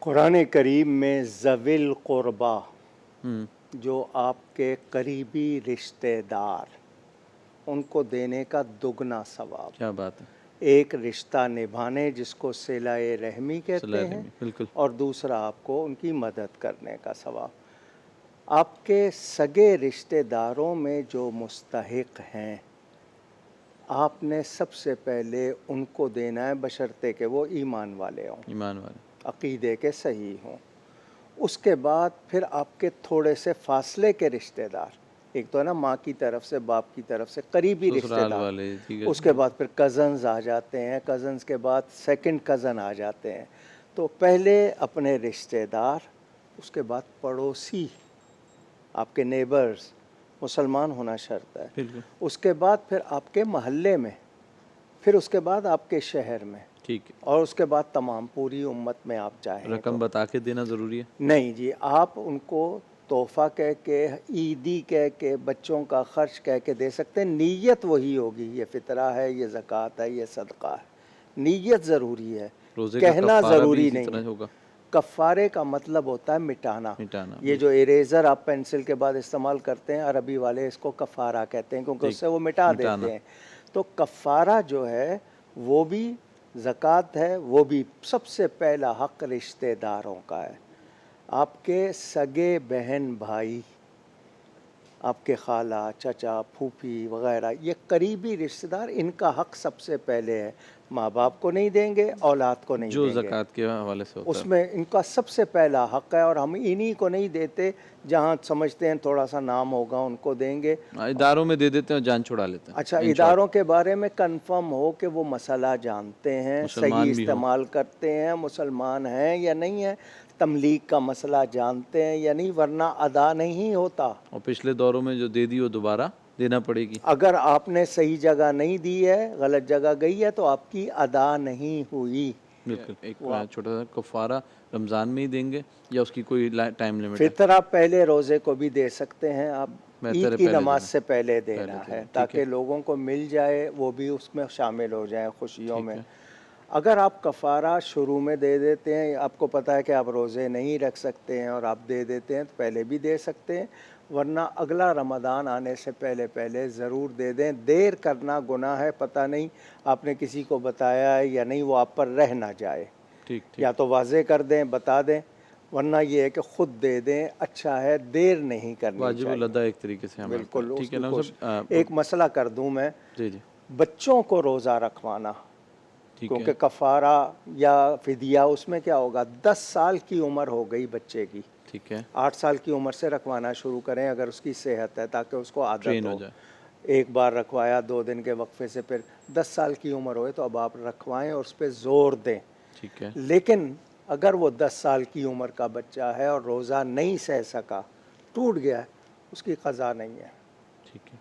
قرآن کریم میں ذوی قربا ہوں جو آپ کے قریبی رشتہ دار ان کو دینے کا دگنا ثواب، کیا بات ہے. ایک رشتہ نبھانے جس کو صلہ رحمی کہتے ہیں، بالکل. اور دوسرا آپ کو ان کی مدد کرنے کا ثواب. آپ کے سگے رشتہ داروں میں جو مستحق ہیں آپ نے سب سے پہلے ان کو دینا ہے، بشرطے کہ وہ ایمان والے ہوں، ایمان والے. عقیدے کے صحیح ہوں. اس کے بعد پھر آپ کے تھوڑے سے فاصلے کے رشتہ دار، ایک تو ہے نا ماں کی طرف سے، باپ کی طرف سے قریبی رشتہ سسرال دار، والے ٹھیک ہے. اس کے بعد پھر کزنز آ جاتے ہیں، کزنز کے بعد سیکنڈ کزن آ جاتے ہیں. تو پہلے اپنے رشتہ دار، اس کے بعد پڑوسی، آپ کے نیبرز، مسلمان ہونا شرط ہے. بالکل اس کے بعد پھر آپ کے محلے میں، پھر اس کے بعد آپ کے شہر میں، ٹھیک ہے. اور اس کے بعد تمام پوری امت میں آپ چاہیں تو. رقم بتا کے دینا ضروری ہے. نہیں جی، آپ ان کو تحفہ کہہ کے، عیدی کہہ کے، بچوں کا خرچ کہہ کے دے سکتے ہیں. نیت وہی ہوگی، یہ فطرہ ہے، یہ زکوٰۃ ہے، یہ صدقہ ہے. نیت ضروری ہے، روزے کا کہنا کفارہ بھی ضروری اسی نہیں طرح ہے. ہوگا. کفارے کا مطلب ہوتا ہے مٹانا. مٹانا. یہ جو اریزر آپ پینسل کے بعد استعمال کرتے ہیں، عربی والے اس کو کفارہ کہتے ہیں کیونکہ اس سے وہ مٹا دیتے ہیں. تو کفارہ جو ہے وہ بھی زکوٰۃ ہے، وہ بھی سب سے پہلا حق رشتہ داروں کا ہے. آپ کے سگے بہن بھائی، آپ کے خالہ، چچا، پھوپھی وغیرہ، یہ قریبی رشتہ دار، ان کا حق سب سے پہلے ہے. ماں باپ کو نہیں دیں گے، اولاد کو نہیں جو دیں گے. زکوٰۃ کے حوالے سے ہوتا اس میں ان کا سب سے پہلا حق ہے، اور ہم انہی کو نہیں دیتے جہاں سمجھتے ہیں تھوڑا سا نام ہوگا ان کو دیں گے. ہے. اداروں میں دے دیتے ہیں اور جان چھڑا لیتے ہیں. اچھا، ان شارٹ اداروں کے بارے میں کنفرم ہو کہ وہ مسئلہ جانتے ہیں، صحیح مسلمان بھی ہوں. استعمال کرتے ہیں، مسلمان ہیں یا نہیں ہیں، تملیغ کا مسئلہ جانتے ہیں یا نہیں، ورنہ ادا نہیں ہوتا. اور پچھلے دوروں میں جو دے دی وہ دوبارہ دینا پڑے گی. اگر آپ نے صحیح جگہ نہیں دی ہے، غلط جگہ گئی ہے، تو آپ کی ادا نہیں ہوئی. بالکل. ایک چھوٹا سا کفارہ رمضان میں ہی دیں گے یا اس کی کوئی ٹائم لمٹ ہے؟ فطرہ پہلے روزے کو بھی دے سکتے ہیں آپ، بہتر عید ہے کی پہلے نماز دینا. سے پہلے پہلے دینا ہے دینا. ٹھیک تاکہ ہے. لوگوں کو مل جائے، وہ بھی اس میں شامل ہو جائیں خوشیوں ٹھیک میں. ہے. اگر آپ کفارہ شروع میں دے دیتے ہیں، آپ کو پتہ ہے کہ آپ روزے نہیں رکھ سکتے ہیں اور آپ دے دیتے ہیں، تو پہلے بھی دے سکتے ہیں، ورنہ اگلا رمضان آنے سے پہلے پہلے ضرور دے دیں. دیر کرنا گناہ ہے، پتہ نہیں آپ نے کسی کو بتایا ہے یا نہیں، وہ آپ پر رہ نہ جائے. ٹھیک ٹھیک. یا تو واضح کر دیں، بتا دیں، ورنہ یہ ہے کہ خود دے دیں. اچھا ہے، دیر نہیں کرنی واجب چاہیے. الادا ایک طریقے سے عمل کریں. بالکل، اس ٹھیک ہے کی نا کوشش. صاحب. ایک مسئلہ کر دوں میں، جی جی. بچوں کو روزہ رکھوانا، ٹھیک ہے. کیونکہ کفارہ یا فدیہ اس میں کیا ہوگا، 10 سال کی عمر ہو گئی بچے کی، ٹھیک ہے. 8 سال کی عمر سے رکھوانا شروع کریں اگر اس کی صحت ہے، تاکہ اس کو عادت ٹرین ہو ہو. جائے. ایک بار رکھوایا، 2 دن کے وقفے سے، پھر 10 سال کی عمر ہوئے تو اب آپ رکھوائیں اور اس پہ زور دیں. ٹھیک ہے. لیکن اگر وہ 10 سال کی عمر کا بچہ ہے اور روزہ نہیں سہ سکا، ٹوٹ گیا ہے، اس کی قضا نہیں ہے. ٹھیک ہے.